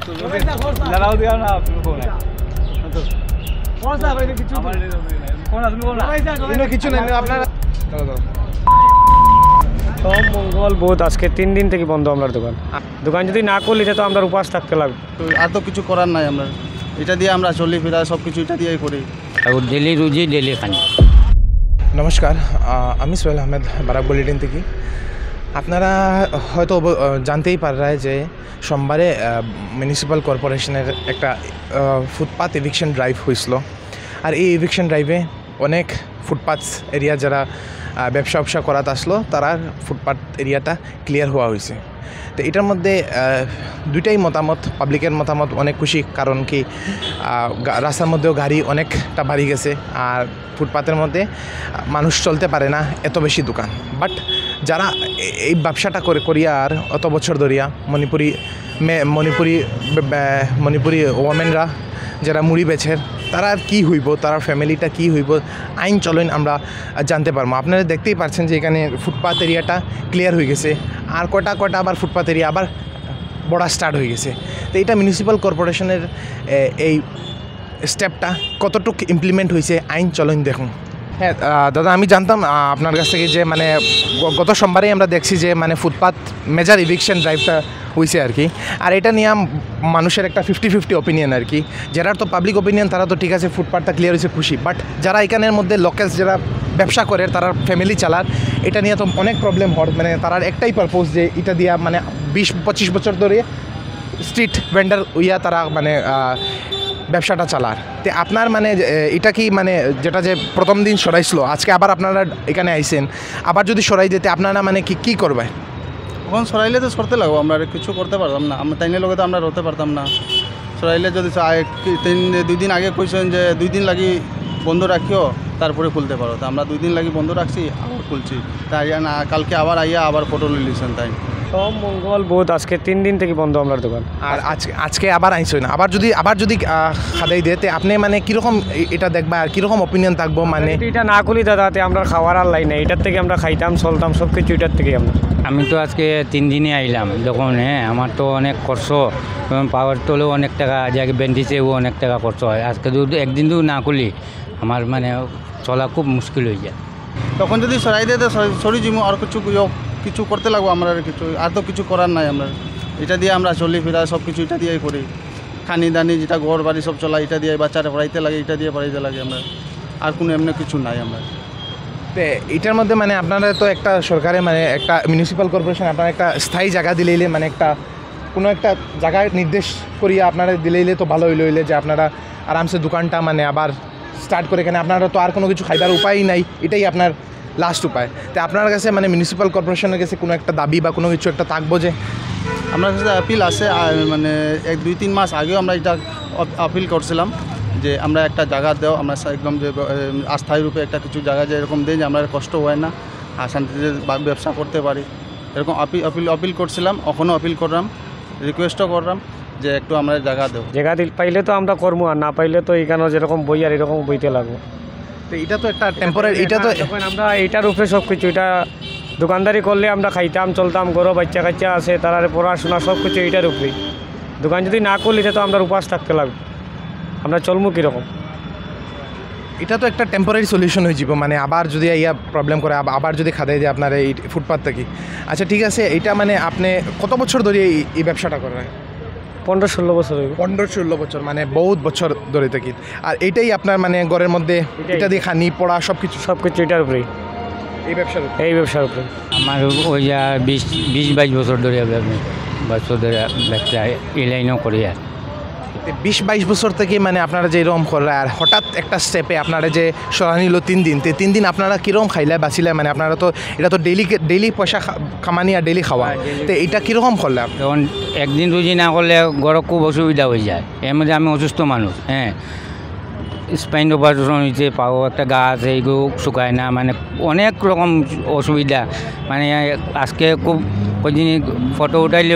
लड़ाओ दिया ना आप लोगों ने कौन सा भाई किचु कौन आदमी कौन इनो किचु नहीं আপনারা সোম মঙ্গল বুধ আজকে 3 দিন থেকে বন্ধ আমার দোকান দোকান যদি না করলে তো আমরা উপাস থাকতে লাগবে তো আর তো কিছু করার নাই আমরা এটা দিয়ে আমরা চলি ফিরা সব কিছু এটা দিয়েই করি আর ডেলি রুজি ডেলি খানি। নমস্কার, আমি সোহেল আহমেদ বারাক বুলেটিন থেকে। আপনারা হয়তো জানতেই পাররায় যে সোমবারে মিউনিসিপ্যাল কর্পোরেশনের একটা ফুটপাথ এভিকশন ড্রাইভ হয়েছিল। আর এই এভিকশন ড্রাইভে অনেক ফুটপাথ এরিয়া যারা ব্যবসা করাতে আসলো তারা ফুটপাথ এরিয়াটা ক্লিয়ার হওয়া হয়েছে। তো এটার মধ্যে দুইটাই মতামত, পাবলিকের মতামত অনেক খুশি, কারণ কি রাস্তার মধ্যেও গাড়ি অনেকটা বাড়ি গেছে আর ফুটপাথের মধ্যে মানুষ চলতে পারে না, এত বেশি দোকান। বাট যারা এই ব্যবসাটা করিয়া আর অত বছর ধরিয়া মণিপুরি ওমেনরা যারা মুড়ি বেচের তারা আর কী হইব, তার ফ্যামিলিটা কী হইব, আইন চলন আমরা জানতে পারবো। আপনারা দেখতেই পাচ্ছেন যে এখানে ফুটপাথ এরিয়াটা ক্লিয়ার হয়ে গেছে আর কটা আবার ফুটপাথ এরিয়া আবার বড়া স্টার্ট হয়ে গেছে। তো এটা মিউনিসিপ্যাল কর্পোরেশনের এই স্টেপটা কতটুকু ইমপ্লিমেন্ট হয়েছে আইন চলন দেখুন। হ্যাঁ দাদা, আমি জানতাম আপনার কাছ থেকে যে মানে গত সোমবারেই আমরা দেখছি যে মানে ফুটপাথ মেজর ইভিকশন ড্রাইভটা হয়েছে আর কি। আর এটা নিয়ে মানুষের একটা 50-50 ওপিনিয়ন আর কি। যারা তো পাবলিক ওপিনিয়ন তারা তো ঠিক আছে ফুটপাথটা ক্লিয়ার হয়েছে খুশি, বাট যারা এখানের মধ্যে লোকালস যারা ব্যবসা করে তারা ফ্যামিলি চালার, এটা নিয়ে তো অনেক প্রবলেম হয়। মানে তার একটাই পারপোজ যে এটা দিয়া মানে 20-25 বছর ধরে স্ট্রিট ভেন্ডার ইয়া তারা মানে ব্যবসাটা চালার। তো আপনার মানে এটা কি মানে যেটা যে প্রথম দিন সরাইছিল আজকে আবার আপনারা এখানে আইসেন, আবার যদি সরাই দিতে আপনারা মানে কি করবে? এখন সরাইলে তো সরতে লাগবো, আমরা কিছু করতে পারতাম না, আমরা তাইনের লগে তো আমরা রতে পারতাম না। সরাইলে যদি 2 দিন আগে কইছেন যে 2 দিন লাগি বন্ধ রাখিও তারপরে খুলতে পারো, তো আমরা 2 দিন লাগি বন্ধ রাখছি আবার খুলছি। তাই না কালকে আবার আইয়া আবার ফটো লিখছেন। তাই সোম মঙ্গল বুধ আজকে 3 দিন থেকে বন্ধ আমার দোকান। আর আজকে আবার আইসই না, আবার যদি খাদাই দেতে আপনি মানে কীরকম এটা দেখবা আর কীরকম ওপিনিয়ন থাকবো? মানে এটা না করি দাদাতে আমরা খাওয়ার আর লাই না, এটার থেকে আমরা খাইতাম চলতাম সব কিছু এটার থেকে আমরা। আমি তো আজকে 3 দিনে আইলাম যখন, হ্যাঁ আমার তো অনেক খরচ, পাওয়ার তোলেও অনেক টাকা, যাকে বেন্ডিসেও অনেক টাকা খরচ হয়। আজকে একদিন না করলে আমার মানে চলা খুব মুশকিল হয়ে যায়। তখন যদি সরাই দিয়ে সরি জিমু আর কিছু করতে লাগবো আমরা, আর তো কিছু করার নাই। আমরা এটা দিয়ে আমরা চলি ফিরা সব কিছু এটা দিয়েই করি, খানি দানি যেটা ঘর বাড়ি সব চলা এটা দিয়ে, বাচ্চারা পড়াইতে লাগে এটা দিয়ে পড়াইতে লাগে আমরা, আর কোনো এমনি কিছু নাই আমরা। তো এটার মধ্যে মানে আপনারা তো একটা সরকারে মানে একটা মিউনিসিপ্যাল কর্পোরেশন আপনারা একটা স্থায়ী জায়গা দিলেইলে মানে একটা কোনো একটা জায়গায় নির্দেশ করিয়া আপনারা দিলেইলে তো ভালো হইলে যে আপনারা আরামসে দোকানটা মানে আবার স্টার্ট করে, এখানে আপনারা তো আর কোনো কিছু খাইবার উপায়ই নাই, এটাই আপনার লাস্ট উপায়। তো আপনার কাছে মানে মিউনিসিপ্যাল কর্পোরেশনের কাছে কোনো একটা দাবি বা কোনো কিছু একটা থাকবো যে আমার কাছে আপিল আছে, মানে 1-2-3 মাস আগেও আমরা এটা আপিল করছিলাম যে আমরা একটা জায়গা দেও, আমরা একদম যে অস্থায়ী রূপে একটা কিছু জায়গা যে এরকম দেয় যে আমরা কষ্ট হয় না আর শান্তিতে ব্যবসা করতে পারি, এরকম আপিল করছিলাম। এখনও আপিল করলাম, রিকোয়েস্টও করলাম যে একটু আমরা জায়গা দেও। জায়গা পাইলে তো আমরা করবো, আর না পাইলে তো এখানে যেরকম বই আর এরকম বইতে লাগবো। তো এটা তো একটা টেম্পোরারি, এটা তো আমরা এইটার উপরে সব কিছু, এটা দোকানদারি করলে আমরা খাইতাম চলতাম, গরো বাচ্চা আছে তারা পড়াশোনা সব কিছু এইটার উপরেই। দোকান যদি না করলে তো আমরা উপাস থাকতে লাগবে, আমরা চলবো কীরকম? এটা তো একটা টেম্পোরারি সলিউশন হয়ে যাব, মানে আবার যদি ইয়া প্রবলেম করে আবার যদি খাদাই দেয় আপনার এই ফুটপাথ থেকে। আচ্ছা ঠিক আছে, এটা মানে আপনি কত বছর ধরে এই ব্যবসাটা করেন? 15-16 বছর হইব। 15-16 বছর, মানে বহুত বছর ধরে থাকি। আর এইটাই আপনার মানে ঘরের মধ্যে এটা দিয়ে খানি পড়া সব কিছু এটার উপরেই, এই ব্যবসার উপরে। আমার ওই 20-22 বছর ধরে ব্যবসা এই লাইনও করি। আর 20-22 বছর থেকে মানে আপনারা যে এরকম করেন আর হঠাৎ একটা স্টেপে আপনারা যে সরা নিল 3 দিন, 3 দিন আপনারা কীরকম খাইলে বাঁচিলে? মানে আপনারা তো এটা তো ডেইলি পয়সা কামানি আর ডেইলি খাওয়া, তো এটা কীরকম করলে? তখন 1-2 দিন না করলে ঘরে খুব অসুবিধা হয়ে যায়। এর মধ্যে আমি অসুস্থ মানুষ, হ্যাঁ স্পাইন অপারেশন হয়েছে, পাও একটা গা আছে এইগুলো শুকায় না, মানে অনেক রকম অসুবিধা। মানে আজকে খুব কদিন ফটো উঠাইলে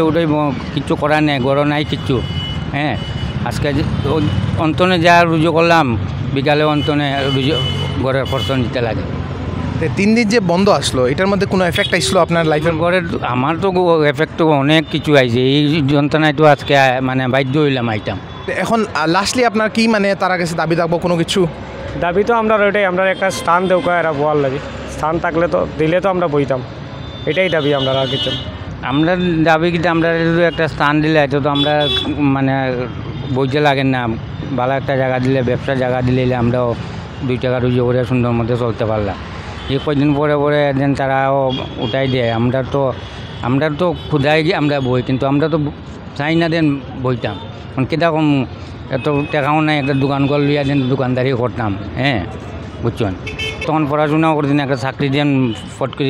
কিচ্ছু করার নেই, ঘর নাই কিচ্ছু। হ্যাঁ আজকে অন্তনে যা রুজু করলাম, বিকালে অন্তনে ঘরের খরচ নিতে লাগে। তো 3 দিন যে বন্ধ আসলো এটার মধ্যে কোনো এফেক্ট আসলো আপনার লাইফের? পরে আমার তো এফেক্ট তো অনেক কিছু আইছে, এই যন্ত্রণায় তো আজকে মানে বাধ্য হইলাম আইটাম। এখন লাস্টলি আপনার কি মানে তার কাছে দাবি থাকবো কোনো কিছু? দাবি তো আমরা ওইটাই, আমরা একটা স্থান দেও এরা বল লাগে, স্থান থাকলে তো দিলে তো আমরা বইতাম, এটাই দাবি আমরা, আর কিছু না। আমরা দাবি কিন্তু আমরা যদি একটা স্থান দিলে এটা তো আমরা মানে বইতে লাগেন না, ভালো একটা জায়গা দিলে, ব্যবসার জায়গা দিলে আমরাও 2 টাকা রুজি করে সুন্দর মধ্যে চলতে পারলাম। এই কয়দিন পরে পরে একদিন তারাও উঠাই দেয়, আমরা তো ক্ষুদায় গিয়ে আমরা বই, কিন্তু আমরা তো চাই না দেন বইতাম, কারণ কীরকম এত টাকাও নাই, একটা দোকান কর লইয়া দেন দোকানদারি করতাম, হ্যাঁ বুঝছেন। তখন পড়াশোনাও করতেন, একটা চাকরি দেন ফট করে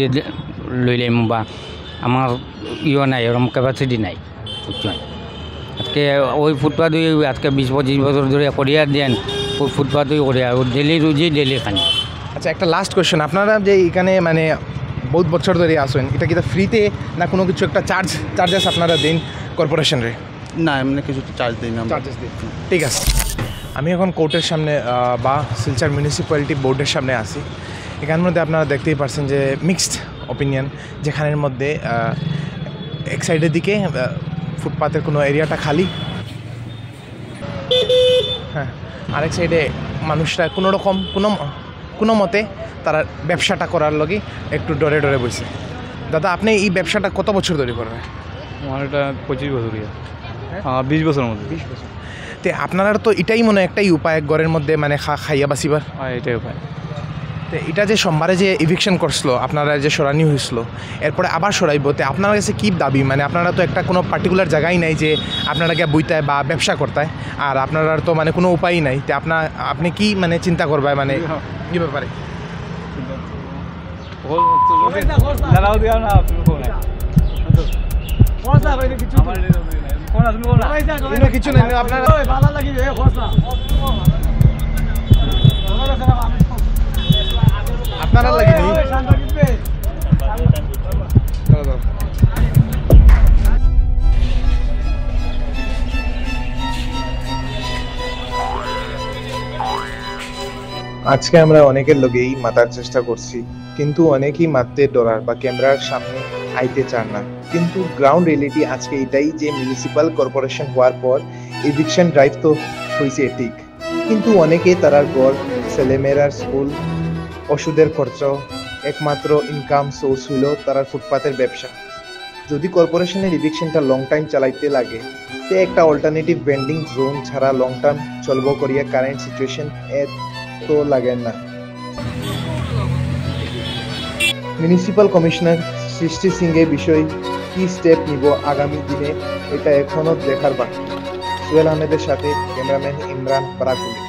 লইলাম, বা আমার নাই, এরকম ক্যাপাসিটি নাই, বুঝছেন। আজকে ওই ফুটপাথ আজকে 20-25 বছর ধরে করিয়া দেন, ওই ফুটপাথই করিয়া ডেলি রুজি ডেলি খানি। আচ্ছা, একটা লাস্ট কোয়েশ্চেন, আপনারা যে এখানে মানে বহুত বছর ধরে আসেন, এটা কি ফ্রিতে না কোনো কিছু একটা চার্জেস আপনারা দিন কর্পোরেশনরে? না, এমনি কিছু চার্জ দিই না আমরা। চার্জেস দিন, ঠিক আছে। আমি এখন কোর্টের সামনে বা শিলচর মিউনিসিপ্যালিটি বোর্ডের সামনে আছি। এখানের মধ্যে আপনারা দেখতেই পারছেন যে মিক্সড অপিনিয়ন, যেখানের মধ্যে এক সাইডের দিকে ফুটপাতের কোনো এরিয়াটা খালি, হ্যাঁ, আরেক সাইডে মানুষরা কোনো রকম কোনো মতে তারা ব্যবসাটা করার লগে একটু ডরে ডরে বসে। দাদা, আপনি এই ব্যবসাটা কত বছর ধরে করবেন? আমার এটা 25 বছর, 20 বছরের মধ্যে। 20 বছর। তো আপনারা তো এটাই মনে হয় একটাই উপায় ঘরের মধ্যে মানে খাইয়া বাঁচিবার? এটাই উপায়। তো এটা যে সোমবারে যে ইভিকশন করছিল, আপনারা যে সরানি হয়েছিল, এরপরে আবার সরাইব, তো আপনার কাছে কী দাবি? মানে আপনারা তো একটা কোনো পার্টিকুলার জায়গায় নাই যে আপনারা গিয়ে বইতায় বা ব্যবসা করতায়, আর আপনারা তো মানে কোনো উপায়ই নাই, তো আপনি কি মানে চিন্তা করবেন মানে কী ব্যাপারে? দাঁড়াও দিয়া না, তুমি কোন নাই কিছু নেই আপনারা আপনারা লাগে আজকে আমরা অনেকের লগেই মাতার চেষ্টা করছি, কিন্তু অনেকেই মারতে ডরার বা ক্যামেরার সামনে আইতে চান না। কিন্তু গ্রাউন্ড রিয়েলিটি আজকে এটাই যে মিউনিসিপাল কর্পোরেশন হওয়ার পর এভিকশন ড্রাইভ তো হয়েছে ঠিক, কিন্তু অনেকে তারার গড়, ছেলেমেয়েরার স্কুল, ওষুধের খরচ, একমাত্র ইনকাম সোর্স হইল তারার ফুটপাতের ব্যবসা। যদি কর্পোরেশনের এভিকশনটা লং টাইম চালাইতে লাগে, তে একটা অল্টারনেটিভ ভেন্ডিং জোন ছাড়া লং টার্ম চলব করিয়া কারেন্ট সিচুয়েশন তো লাগে না। মিউনিসিপাল কমিশনার সৃষ্টি সিংয়ের বিষয় কি স্টেপ নিব আগামী দিনে, এটা এখনো দেখার বাকি। সোহেল আহমেদের সাথে ক্যামেরাম্যান ইমরান, বারাকুলি।